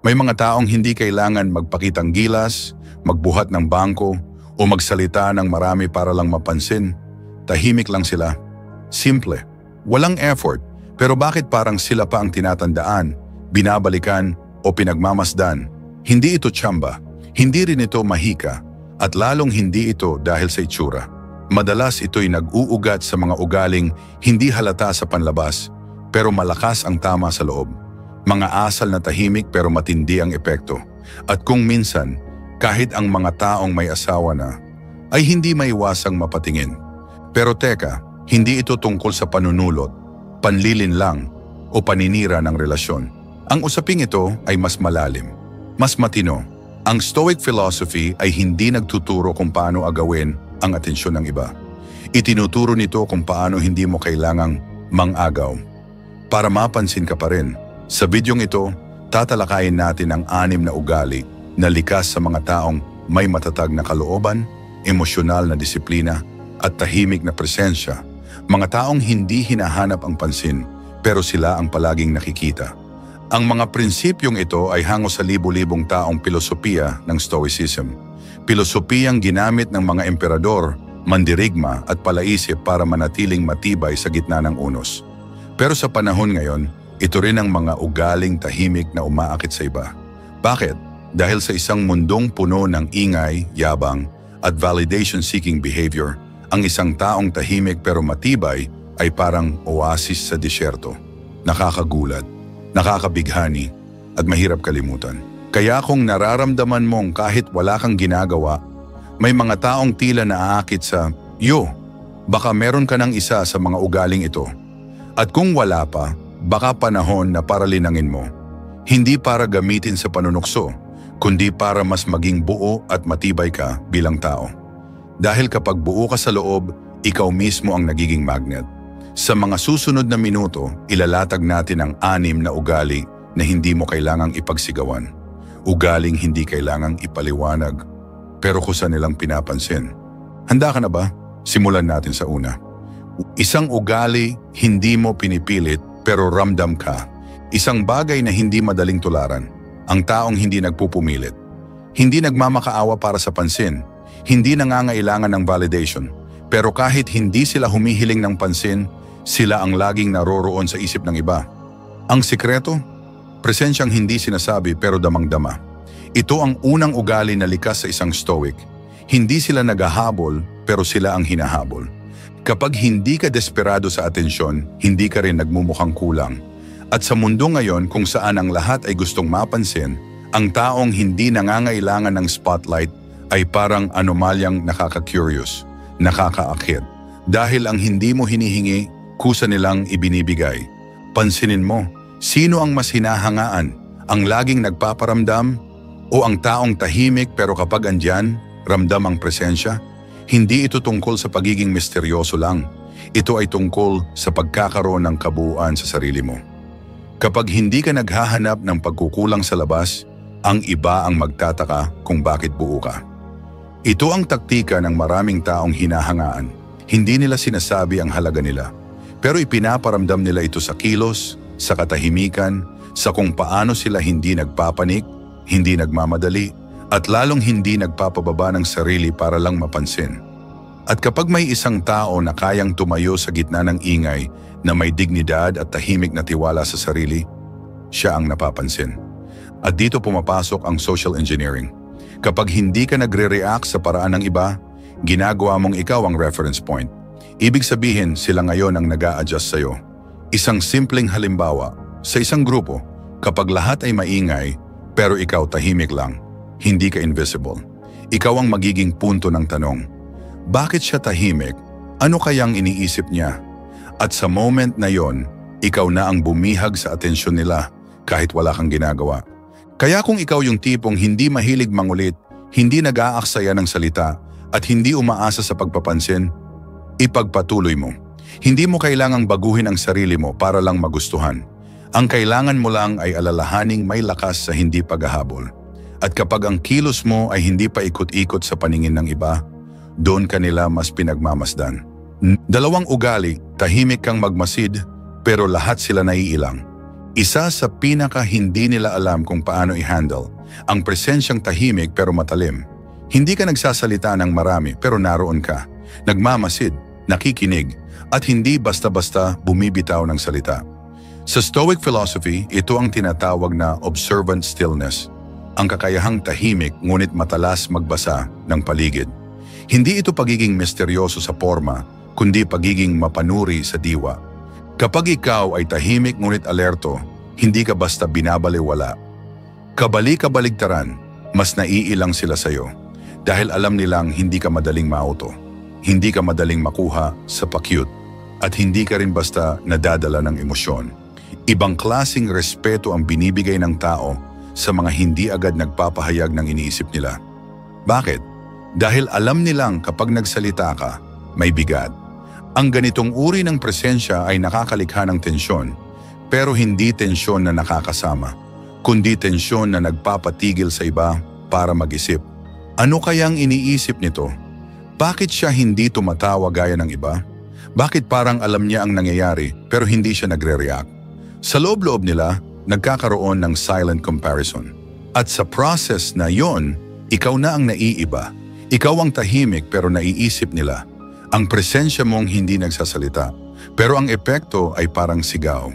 May mga taong hindi kailangan magpakitang gilas, magbuhat ng bangko, o magsalita ng marami para lang mapansin. Tahimik lang sila. Simple. Walang effort. Pero bakit parang sila pa ang tinatandaan, binabalikan o pinagmamasdan? Hindi ito tsamba. Hindi rin ito mahika. At lalong hindi ito dahil sa itsura. Madalas ito'y nag-uugat sa mga ugaling hindi halata sa panlabas, pero malakas ang tama sa loob. Mga asal na tahimik pero matindi ang epekto. At kung minsan, kahit ang mga taong may asawa na, ay hindi maiwasang mapatingin. Pero teka, hindi ito tungkol sa panunulot, panlilin lang, o paninira ng relasyon. Ang usaping ito ay mas malalim, mas matino. Ang Stoic philosophy ay hindi nagtuturo kung paano agawin ang atensyon ng iba. Itinuturo nito kung paano hindi mo kailangang mang-agaw. Para mapansin ka pa rin, sa bidyong ito, tatalakayin natin ang 6 na ugali na likas sa mga taong may matatag na kalooban, emosyonal na disiplina, at tahimik na presensya. Mga taong hindi hinahanap ang pansin, pero sila ang palaging nakikita. Ang mga prinsipyong ito ay hango sa libu-libong taong pilosopiya ng Stoicism. Pilosopiyang ginamit ng mga emperador, mandirigma at palaisip para manatiling matibay sa gitna ng unos. Pero sa panahon ngayon, ito rin ang mga ugaling tahimik na umaakit sa iba. Bakit? Dahil sa isang mundong puno ng ingay, yabang at validation-seeking behavior, ang isang taong tahimik pero matibay ay parang oasis sa disyerto. Nakakagulat, nakakabighani, at mahirap kalimutan. Kaya kung nararamdaman mong kahit wala kang ginagawa, may mga taong tila naaakit sa iyo, baka meron ka ng isa sa mga ugaling ito. At kung wala pa, baka panahon na para linangin mo. Hindi para gamitin sa panunukso, kundi para mas maging buo at matibay ka bilang tao. Dahil kapag buo ka sa loob, ikaw mismo ang nagiging magnet. Sa mga susunod na minuto, ilalatag natin ang 6 na ugali na hindi mo kailangang ipagsigawan. Ugaling hindi kailangang ipaliwanag, pero kusa nilang pinapansin. Handa ka na ba? Simulan natin sa una. Isang ugali hindi mo pinipilit pero ramdam ka. Isang bagay na hindi madaling tularan. Ang taong hindi nagpupumilit. Hindi nagmamakaawa para sa pansin. Hindi nangangailangan ng validation. Pero kahit hindi sila humihiling ng pansin, sila ang laging naroroon sa isip ng iba. Ang sikreto? Presensyang hindi sinasabi pero damang-dama. Ito ang unang ugali na likas sa isang Stoic. Hindi sila naghahabol pero sila ang hinahabol. Kapag hindi ka desperado sa atensyon, hindi ka rin nagmumukhang kulang. At sa mundo ngayon kung saan ang lahat ay gustong mapansin, ang taong hindi nangangailangan ng spotlight ay parang anomalyang nakaka-curious, nakakaakit. Dahil ang hindi mo hinihingi, kusa nilang ibinibigay. Pansinin mo, sino ang mas hinahangaan? Ang laging nagpaparamdam o ang taong tahimik pero kapag andyan, ramdam ang presensya? Hindi ito tungkol sa pagiging misteryoso lang. Ito ay tungkol sa pagkakaroon ng kabuuan sa sarili mo. Kapag hindi ka naghahanap ng pagkukulang sa labas, ang iba ang magtataka kung bakit buo ka. Ito ang taktika ng maraming taong hinahangaan. Hindi nila sinasabi ang halaga nila. Pero ipinaparamdam nila ito sa kilos, sa katahimikan, sa kung paano sila hindi nagpapanik, hindi nagmamadali, at lalong hindi nagpapababa ng sarili para lang mapansin. At kapag may isang tao na kayang tumayo sa gitna ng ingay na may dignidad at tahimik na tiwala sa sarili, siya ang napapansin. At dito pumapasok ang social engineering. Kapag hindi ka nagre-react sa paraan ng iba, ginagawa mong ikaw ang reference point. Ibig sabihin sila ngayon ang nag-a-adjust sa'yo. Isang simpleng halimbawa, sa isang grupo, kapag lahat ay maingay, pero ikaw tahimik lang, hindi ka invisible. Ikaw ang magiging punto ng tanong. Bakit siya tahimik? Ano kayang iniisip niya? At sa moment na yon, ikaw na ang bumihag sa atensyon nila kahit wala kang ginagawa. Kaya kung ikaw yung tipong hindi mahilig mangulit, hindi nag-aaksaya ng salita, at hindi umaasa sa pagpapansin, ipagpatuloy mo. Hindi mo kailangang baguhin ang sarili mo para lang magustuhan. Ang kailangan mo lang ay alalahaning may lakas sa hindi paghahabol. At kapag ang kilos mo ay hindi pa ikot-ikot sa paningin ng iba, doon ka nila mas pinagmamasdan. Dalawang ugali, tahimik kang magmasid, pero lahat sila naiilang. Isa sa pinaka hindi nila alam kung paano i-handle, ang presensyang tahimik pero matalim. Hindi ka nagsasalita ng marami pero naroon ka, nagmamasid, nakikinig, at hindi basta-basta bumibitaw ng salita. Sa Stoic philosophy, ito ang tinatawag na observant stillness, ang kakayahang tahimik ngunit matalas magbasa ng paligid. Hindi ito pagiging misteryoso sa forma, kundi pagiging mapanuri sa diwa. Kapag ikaw ay tahimik ngunit alerto, hindi ka basta binabaliwala. Kabali-kabaligtaran, mas naiilang sila sa'yo dahil alam nilang hindi ka madaling mauto, hindi ka madaling makuha sa pakyut, at hindi ka rin basta nadadala ng emosyon. Ibang klasing respeto ang binibigay ng tao sa mga hindi agad nagpapahayag ng iniisip nila. Bakit? Dahil alam nilang kapag nagsalita ka, may bigat. Ang ganitong uri ng presensya ay nakakalikha ng tensyon, pero hindi tensyon na nakakasama, kundi tensyon na nagpapatigil sa iba para mag-isip. Ano kayang iniisip nito? Bakit siya hindi tumatawa gaya ng iba? Bakit parang alam niya ang nangyayari pero hindi siya nagre-react? Sa loob-loob nila, nagkakaroon ng silent comparison. At sa process na yon, ikaw na ang naiiba. Ikaw ang tahimik pero naiisip nila. Ang presensya mong hindi nagsasalita, pero ang epekto ay parang sigaw.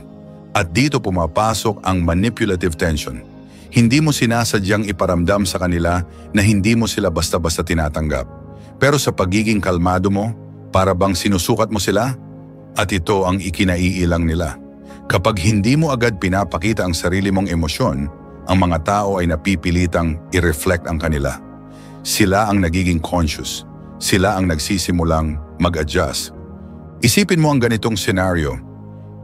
At dito pumapasok ang manipulative tension. Hindi mo sinasadyang iparamdam sa kanila na hindi mo sila basta-basta tinatanggap. Pero sa pagiging kalmado mo, para bang sinusukat mo sila? At ito ang ikinaiilang nila. Kapag hindi mo agad pinapakita ang sarili mong emosyon, ang mga tao ay napipilitang i-reflect ang kanila. Sila ang nagiging conscious. Sila ang nagsisimulang mag-adjust. Isipin mo ang ganitong senaryo.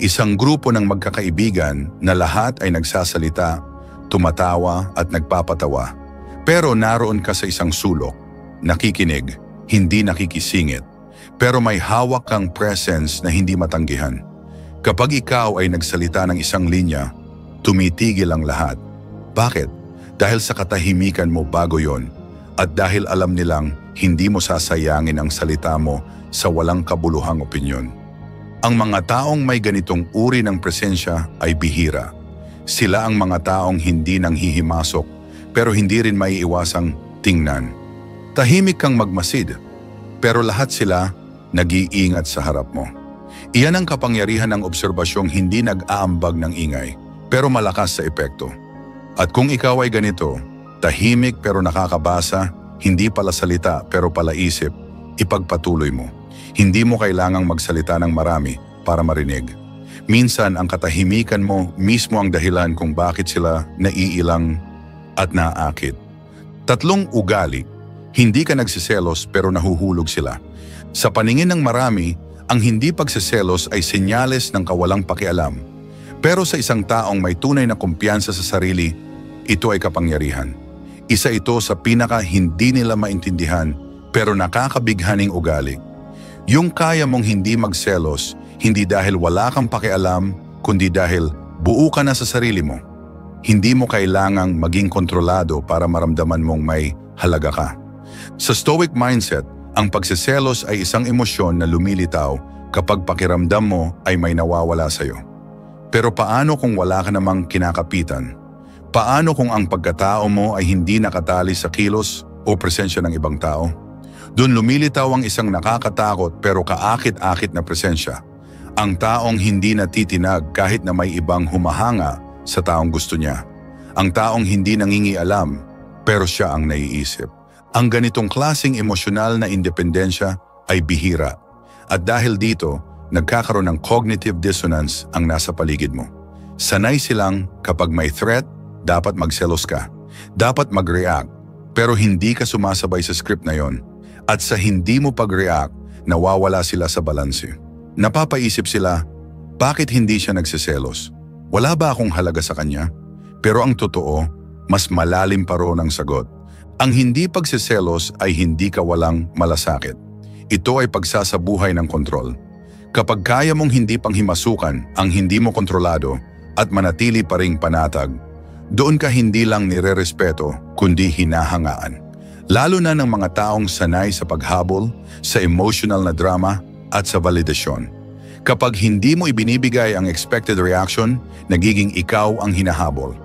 Isang grupo ng magkakaibigan na lahat ay nagsasalita, tumatawa at nagpapatawa. Pero naroon ka sa isang sulok, nakikinig, hindi nakikisingit. Pero may hawak kang presence na hindi matanggihan. Kapag ikaw ay nagsalita ng isang linya, tumitigil ang lahat. Bakit? Dahil sa katahimikan mo bago yon, at dahil alam nilang hindi mo sasayangin ang salita mo sa walang kabuluhang opinyon. Ang mga taong may ganitong uri ng presensya ay bihira. Sila ang mga taong hindi nanghihimasok pero hindi rin maiiwasang tingnan. Tahimik kang magmasid, pero lahat sila nag-iingat sa harap mo. Iyan ang kapangyarihan ng obserbasyong hindi nag-aambag ng ingay, pero malakas sa epekto. At kung ikaw ay ganito, tahimik pero nakakabasa, hindi pala salita pero pala isip, ipagpatuloy mo. Hindi mo kailangang magsalita ng marami para marinig. Minsan ang katahimikan mo mismo ang dahilan kung bakit sila naiilang at naaakit. 3 ugali, hindi ka nagsiselos pero nahuhulog sila. Sa paningin ng marami, ang hindi pagsiselos ay senyales ng kawalang pakialam. Pero sa isang taong may tunay na kumpiyansa sa sarili, ito ay kapangyarihan. Isa ito sa pinaka hindi nila maintindihan pero nakakabighaning ugali. Yung kaya mong hindi magselos, hindi dahil wala kang pakialam, kundi dahil buo ka na sa sarili mo. Hindi mo kailangang maging kontrolado para maramdaman mong may halaga ka. Sa Stoic mindset, ang pagsiselos ay isang emosyon na lumilitaw kapag pakiramdam mo ay may nawawala sa'yo. Pero paano kung wala ka namang kinakapitan? Paano kung ang pagkatao mo ay hindi nakatali sa kilos o presensya ng ibang tao? Doon lumilitaw ang isang nakakatakot pero kaakit-akit na presensya. Ang taong hindi natitinag kahit na may ibang humahanga sa taong gusto niya. Ang taong hindi nangingialam pero siya ang naiisip. Ang ganitong klaseng emosyonal na independensya ay bihira. At dahil dito, nagkakaroon ng cognitive dissonance ang nasa paligid mo. Sanay silang kapag may threat, dapat magselos ka. Dapat mag-react, pero hindi ka sumasabay sa script na yon. At sa hindi mo pag-react, nawawala sila sa balanse. Napapaisip sila, bakit hindi siya nagsiselos? Wala ba akong halaga sa kanya? Pero ang totoo, mas malalim pa roon ang sagot. Ang hindi pagsiselos ay hindi kawalang malasakit. Ito ay pagsasabuhay ng kontrol. Kapag kaya mong hindi panghimasukan ang hindi mo kontrolado at manatili pa ring panatag, doon ka hindi lang nirerespeto kundi hinahangaan. Lalo na ng mga taong sanay sa paghabol, sa emotional na drama at sa validasyon. Kapag hindi mo ibinibigay ang expected reaction, nagiging ikaw ang hinahabol.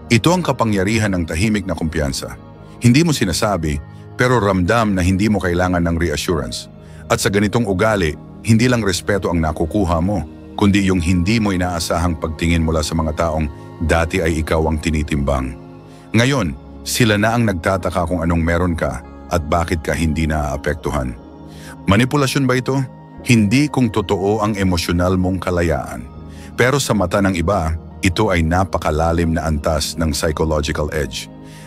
Ito ang kapangyarihan ng tahimik na kumpiyansa. Hindi mo sinasabi, pero ramdam na hindi mo kailangan ng reassurance. At sa ganitong ugali, hindi lang respeto ang nakukuha mo, kundi yung hindi mo inaasahang pagtingin mula sa mga taong dati ay ikaw ang tinitimbang. Ngayon, sila na ang nagtataka kung anong meron ka at bakit ka hindi naaapektuhan. Manipulasyon ba ito? Hindi kung totoo ang emosyonal mong kalayaan. Pero sa mata ng iba, ito ay napakalalim na antas ng psychological edge.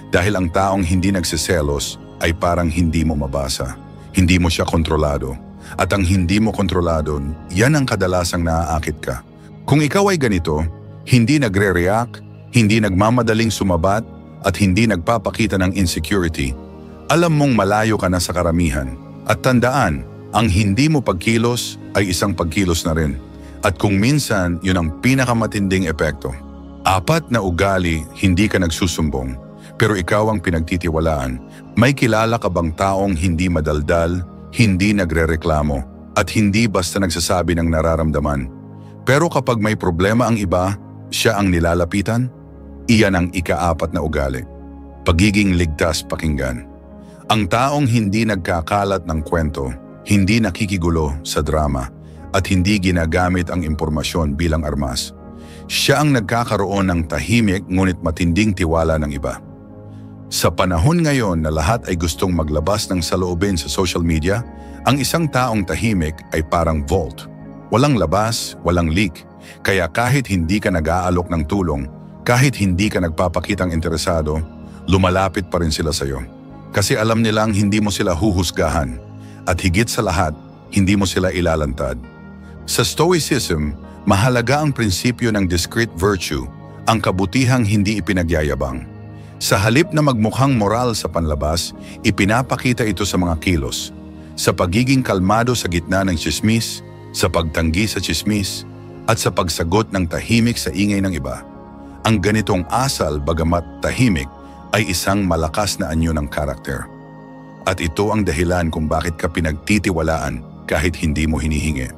Dahil ang taong hindi nagsiselos ay parang hindi mo mabasa. Hindi mo siya kontrolado. At ang hindi mo kontrolado, yan ang kadalasang naaakit ka. Kung ikaw ay ganito, hindi nagre-react, hindi nagmamadaling sumabat, at hindi nagpapakita ng insecurity, alam mong malayo ka na sa karamihan. At tandaan, ang hindi mo pagkilos ay isang pagkilos na rin. At kung minsan, yun ang pinakamatinding epekto. 4 na ugali, hindi ka nagsusumbong, pero ikaw ang pinagtitiwalaan. May kilala ka bang taong hindi madaldal, hindi nagrereklamo, at hindi basta nagsasabi ng nararamdaman? Pero kapag may problema ang iba, siya ang nilalapitan? Iyan ang 4 na ugali. Pagiging ligtas pakinggan. Ang taong hindi nagkakalat ng kwento, hindi nakikigulo sa drama, at hindi ginagamit ang impormasyon bilang armas. Siya ang nagkakaroon ng tahimik ngunit matinding tiwala ng iba. Sa panahon ngayon na lahat ay gustong maglabas ng saloobin sa social media, ang isang taong tahimik ay parang vault. Walang labas, walang leak. Kaya kahit hindi ka nag-aalok ng tulong, kahit hindi ka nagpapakitang interesado, lumalapit pa rin sila sa iyo. Kasi alam nilang hindi mo sila huhusgahan. At higit sa lahat, hindi mo sila ilalantad. Sa Stoicism, mahalaga ang prinsipyo ng discreet virtue, ang kabutihang hindi ipinagyayabang. Sa halip na magmukhang moral sa panlabas, ipinapakita ito sa mga kilos. Sa pagiging kalmado sa gitna ng tsismis, sa pagtanggi sa tsismis, at sa pagsagot ng tahimik sa ingay ng iba. Ang ganitong asal bagamat tahimik ay isang malakas na anyo ng karakter. At ito ang dahilan kung bakit ka pinagtitiwalaan kahit hindi mo hinihingi.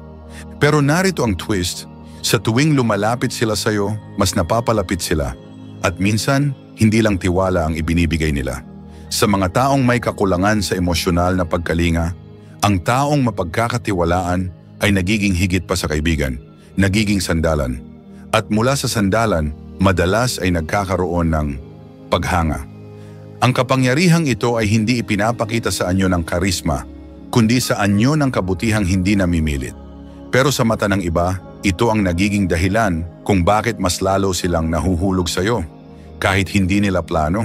Pero narito ang twist, sa tuwing lumalapit sila sa iyo, mas napapalapit sila. At minsan, hindi lang tiwala ang ibinibigay nila. Sa mga taong may kakulangan sa emosyonal na pagkalinga, ang taong mapagkakatiwalaan ay nagiging higit pa sa kaibigan, nagiging sandalan. At mula sa sandalan, madalas ay nagkakaroon ng paghanga. Ang kapangyarihang ito ay hindi ipinapakita sa anyo ng karisma, kundi sa anyo ng kabutihang hindi namimilit. Pero sa mata ng iba, ito ang nagiging dahilan kung bakit mas lalo silang nahuhulog sa iyo. Kahit hindi nila plano,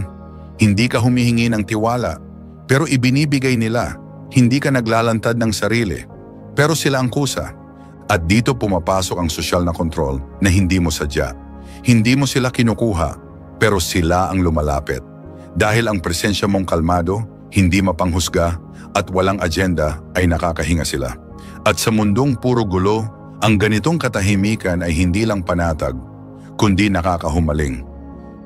hindi ka humihingi ng tiwala, pero ibinibigay nila. Hindi ka naglalantad ng sarili, pero sila ang kusa. At dito pumapasok ang sosyal na kontrol na hindi mo sadya. Hindi mo sila kinukuha, pero sila ang lumalapit. Dahil ang presensya mong kalmado, hindi mapanghusga, at walang agenda ay nakakahinga sila. At sa mundong puro gulo, ang ganitong katahimikan ay hindi lang panatag, kundi nakakahumaling.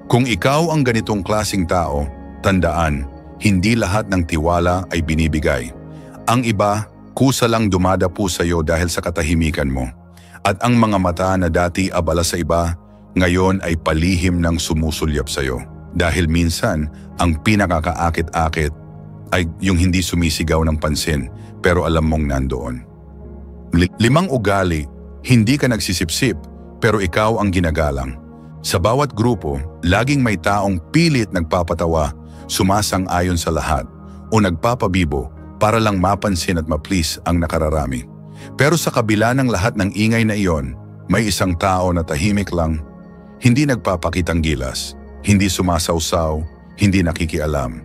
Kung ikaw ang ganitong klasing tao, tandaan, hindi lahat ng tiwala ay binibigay. Ang iba, kusa lang dumadapo sa iyo dahil sa katahimikan mo. At ang mga mata na dati abala sa iba, ngayon ay palihim ng sumusulyap sa iyo. Dahil minsan, ang pinakakaakit-akit ay yung hindi sumisigaw ng pansin pero alam mong nandoon. 5 ugali, hindi ka nagsisipsip pero ikaw ang ginagalang. Sa bawat grupo, laging may taong pilit nagpapatawa, sumasang-ayon sa lahat, o nagpapabibo para lang mapansin at ma-please ang nakararami. Pero sa kabila ng lahat ng ingay na iyon, may isang tao na tahimik lang, hindi nagpapakitang gilas, hindi sumasawsaw, hindi nakikialam.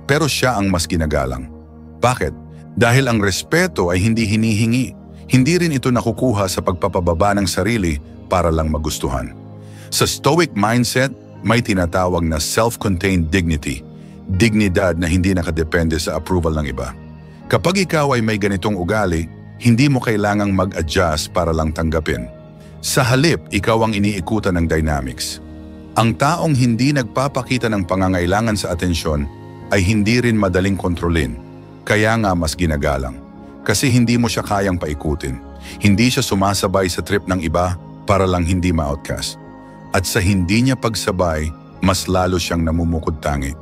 Pero siya ang mas ginagalang. Bakit? Dahil ang respeto ay hindi hinihingi. Hindi rin ito nakukuha sa pagpapababa ng sarili para lang magustuhan. Sa Stoic mindset, may tinatawag na self-contained dignity, dignidad na hindi nakadepende sa approval ng iba. Kapag ikaw ay may ganitong ugali, hindi mo kailangang mag-adjust para lang tanggapin. Sa halip, ikaw ang iniikutan ng dynamics. Ang taong hindi nagpapakita ng pangangailangan sa atensyon ay hindi rin madaling kontrolin, kaya nga mas ginagalang. Kasi hindi mo siya kayang paikutin. Hindi siya sumasabay sa trip ng iba para lang hindi ma-outcast. At sa hindi niya pagsabay, mas lalo siyang namumukod-tangi.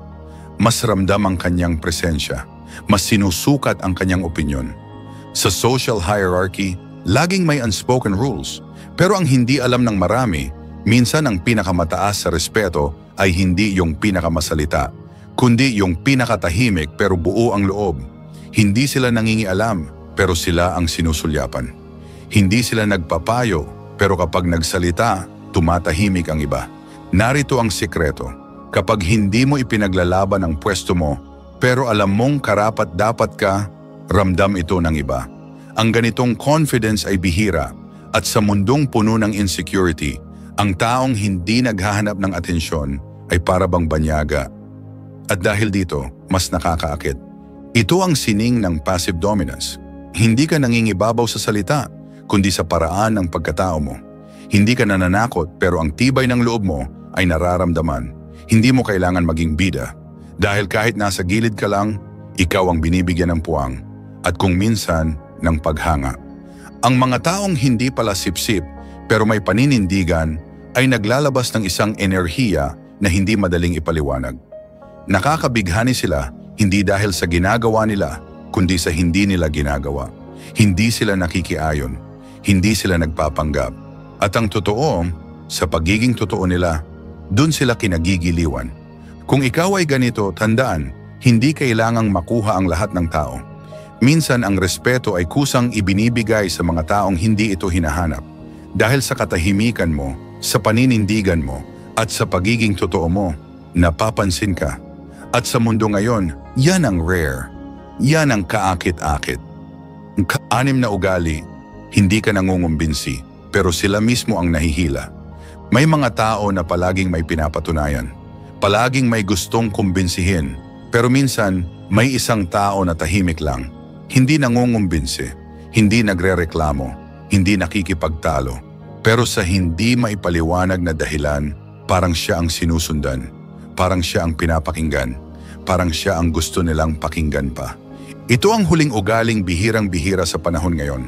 Mas ramdam ang kanyang presensya. Mas sinusukat ang kanyang opinyon. Sa social hierarchy, laging may unspoken rules. Pero ang hindi alam ng marami, minsan ang pinakamataas sa respeto ay hindi yung pinakamasalita, kundi yung pinakatahimik pero buo ang loob. Hindi sila nangingialam, pero sila ang sinusulyapan. Hindi sila nagpapayo, pero kapag nagsalita, tumatahimik ang iba. Narito ang sikreto. Kapag hindi mo ipinaglalaban ang pwesto mo, pero alam mong karapat-dapat ka, ramdam ito ng iba. Ang ganitong confidence ay bihira, at sa mundong puno ng insecurity, ang taong hindi naghahanap ng atensyon ay para bang banyaga. At dahil dito, mas nakakaakit. Ito ang sining ng passive dominance. Hindi ka nangingibabaw sa salita, kundi sa paraan ng pagkatao mo. Hindi ka nananakot pero ang tibay ng loob mo ay nararamdaman. Hindi mo kailangan maging bida. Dahil kahit nasa gilid ka lang, ikaw ang binibigyan ng puwang at kung minsan ng paghanga. Ang mga taong hindi pala sip-sip pero may paninindigan ay naglalabas ng isang enerhiya na hindi madaling ipaliwanag. Nakakabighani sila hindi dahil sa ginagawa nila kundi sa hindi nila ginagawa. Hindi sila nakikiayon, hindi sila nagpapanggap. At ang totoo, sa pagiging totoo nila, dun sila kinagigiliwan. Kung ikaw ay ganito, tandaan, hindi kailangang makuha ang lahat ng tao. Minsan ang respeto ay kusang ibinibigay sa mga taong hindi ito hinahanap. Dahil sa katahimikan mo, sa paninindigan mo, at sa pagiging totoo mo, napapansin ka. At sa mundo ngayon, yan ang rare. Yan ang kaakit-akit. Ang kaanim na ugali, hindi ka nangungumbinsi, pero sila mismo ang nahihila. May mga tao na palaging may pinapatunayan. Palaging may gustong kumbinsihin, pero minsan may isang tao na tahimik lang. Hindi nangungumbinsi, hindi nagrereklamo, hindi nakikipagtalo. Pero sa hindi maipaliwanag na dahilan, parang siya ang sinusundan. Parang siya ang pinapakinggan. Parang siya ang gusto nilang pakinggan pa. Ito ang huling ugaling bihirang-bihira sa panahon ngayon.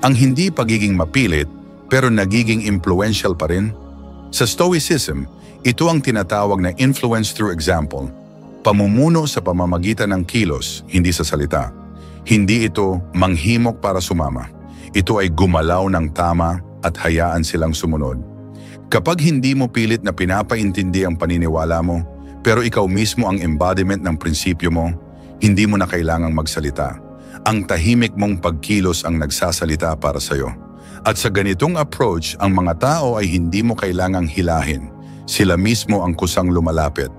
Ang hindi pagiging mapilit, pero nagiging influential pa rin. Sa Stoicism, ito ang tinatawag na influence through example. Pamumuno sa pamamagitan ng kilos, hindi sa salita. Hindi ito manghimok para sumama. Ito ay gumalaw ng tama at hayaan silang sumunod. Kapag hindi mo pilit na pinapaintindi ang paniniwala mo, pero ikaw mismo ang embodiment ng prinsipyo mo, hindi mo na kailangang magsalita. Ang tahimik mong pagkilos ang nagsasalita para sa'yo. At sa ganitong approach, ang mga tao ay hindi mo kailangang hilahin. Sila mismo ang kusang lumalapit.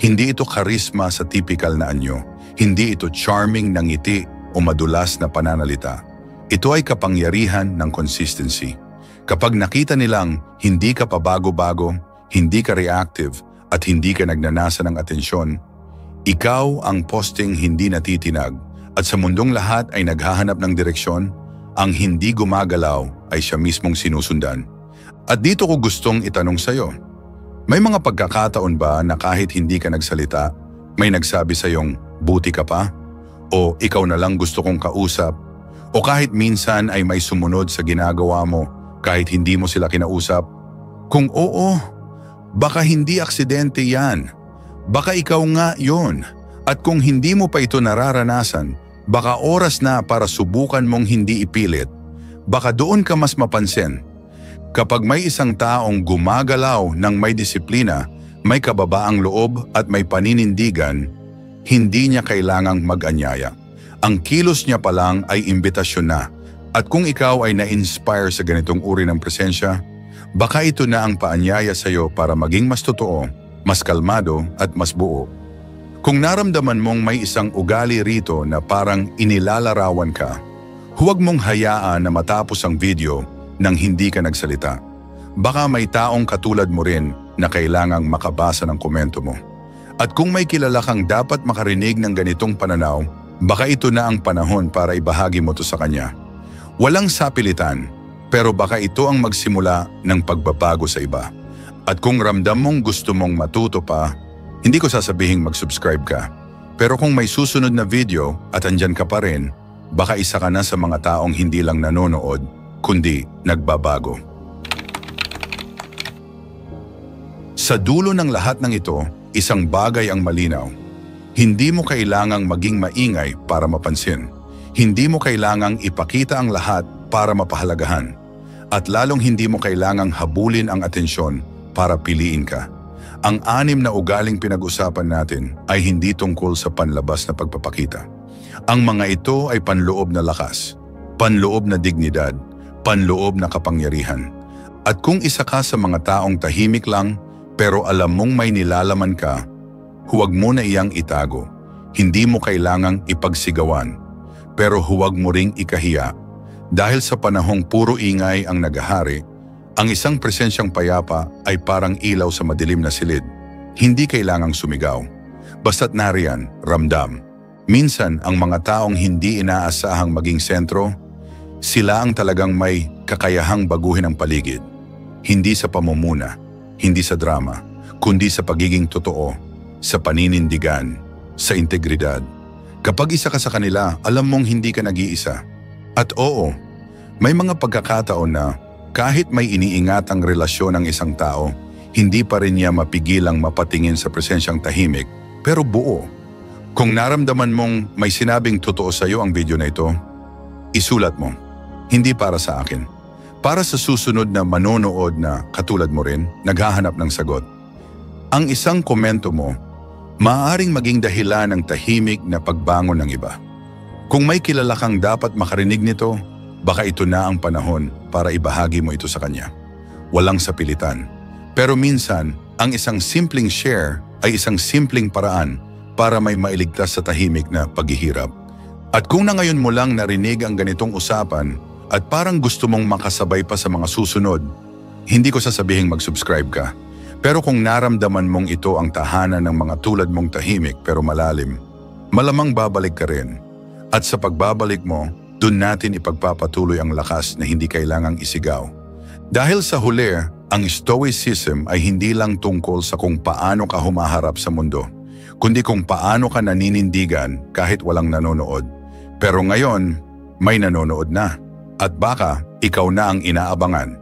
Hindi ito karisma sa typical na anyo. Hindi ito charming na ngiti o madulas na pananalita. Ito ay kapangyarihan ng consistency. Kapag nakita nilang hindi ka pabago-bago, hindi ka reactive, at hindi ka nagnanasa ng atensyon, ikaw ang posting hindi natitinag at sa mundong lahat ay naghahanap ng direksyon, ang hindi gumagalaw ay siya mismong sinusundan. At dito ko gustong itanong sa'yo, may mga pagkakataon ba na kahit hindi ka nagsalita, may nagsabi sa'yong buti ka pa? O ikaw na lang gusto kong kausap? O kahit minsan ay may sumunod sa ginagawa mo kahit hindi mo sila kinausap? Kung oo, baka hindi aksidente yan. Baka ikaw nga yun. At kung hindi mo pa ito nararanasan, baka oras na para subukan mong hindi ipilit. Baka doon ka mas mapansin. Kapag may isang taong gumagalaw ng may disiplina, may kababaang loob at may paninindigan, hindi niya kailangang mag-anyaya. Ang kilos niya pa lang ay imbitasyon na. At kung ikaw ay na-inspire sa ganitong uri ng presensya, baka ito na ang paanyaya sa iyo para maging mas totoo, mas kalmado at mas buo. Kung naramdaman mong may isang ugali rito na parang inilalarawan ka, huwag mong hayaan na matapos ang video nang hindi ka nagsalita. Baka may taong katulad mo rin na kailangang makabasa ng komento mo. At kung may kilala kang dapat makarinig ng ganitong pananaw, baka ito na ang panahon para ibahagi mo to sa kanya. Walang sapilitan, pero baka ito ang magsimula ng pagbabago sa iba. At kung ramdam mong gusto mong matuto pa, hindi ko sasabihing mag-subscribe ka. Pero kung may susunod na video at andyan ka pa rin, baka isa ka na sa mga taong hindi lang nanonood, kundi nagbabago. Sa dulo ng lahat ng ito, isang bagay ang malinaw. Hindi mo kailangang maging maingay para mapansin. Hindi mo kailangang ipakita ang lahat para mapahalagahan. At lalong hindi mo kailangang habulin ang atensyon para piliin ka. Ang 6 na ugaling pinag-usapan natin ay hindi tungkol sa panlabas na pagpapakita. Ang mga ito ay panloob na lakas, panloob na dignidad, panloob na kapangyarihan. At kung isa ka sa mga taong tahimik lang pero alam mong may nilalaman ka, huwag mo na iyang itago. Hindi mo kailangang ipagsigawan, pero huwag mo ring ikahiya. Dahil sa panahong puro ingay ang naghahari, ang isang presensyang payapa ay parang ilaw sa madilim na silid. Hindi kailangang sumigaw. Basta't nariyan, ramdam. Minsan, ang mga taong hindi inaasahang maging sentro, sila ang talagang may kakayahang baguhin ang paligid. Hindi sa pamumuna, hindi sa drama, kundi sa pagiging totoo, sa paninindigan, sa integridad. Kapag isa ka sa kanila, alam mong hindi ka nag-iisa. At oo, may mga pagkakataon na kahit may iniingat ang relasyon ng isang tao, hindi pa rin niya mapigilang mapatingin sa presensyang tahimik, pero buo. Kung naramdaman mong may sinabing totoo sa iyo ang video na ito, isulat mo. Hindi para sa akin. Para sa susunod na manonood na katulad mo rin, naghahanap ng sagot. Ang isang komento mo, maaaring maging dahilan ng tahimik na pagbangon ng iba. Kung may kilala kang dapat makarinig nito, baka ito na ang panahon para ibahagi mo ito sa kanya. Walang sapilitan. Pero minsan, ang isang simpleng share ay isang simpleng paraan para may mailigtas sa tahimik na paghihirap. At kung na ngayon mo lang narinig ang ganitong usapan at parang gusto mong makasabay pa sa mga susunod, hindi ko sasabihing mag-subscribe ka. Pero kung naramdaman mong ito ang tahanan ng mga tulad mong tahimik pero malalim, malamang babalik ka rin. At sa pagbabalik mo, dun natin ipagpapatuloy ang lakas na hindi kailangang isigaw. Dahil sa huli, ang Stoicism ay hindi lang tungkol sa kung paano ka humaharap sa mundo, kundi kung paano ka naninindigan kahit walang nanonood. Pero ngayon, may nanonood na. At baka ikaw na ang inaabangan.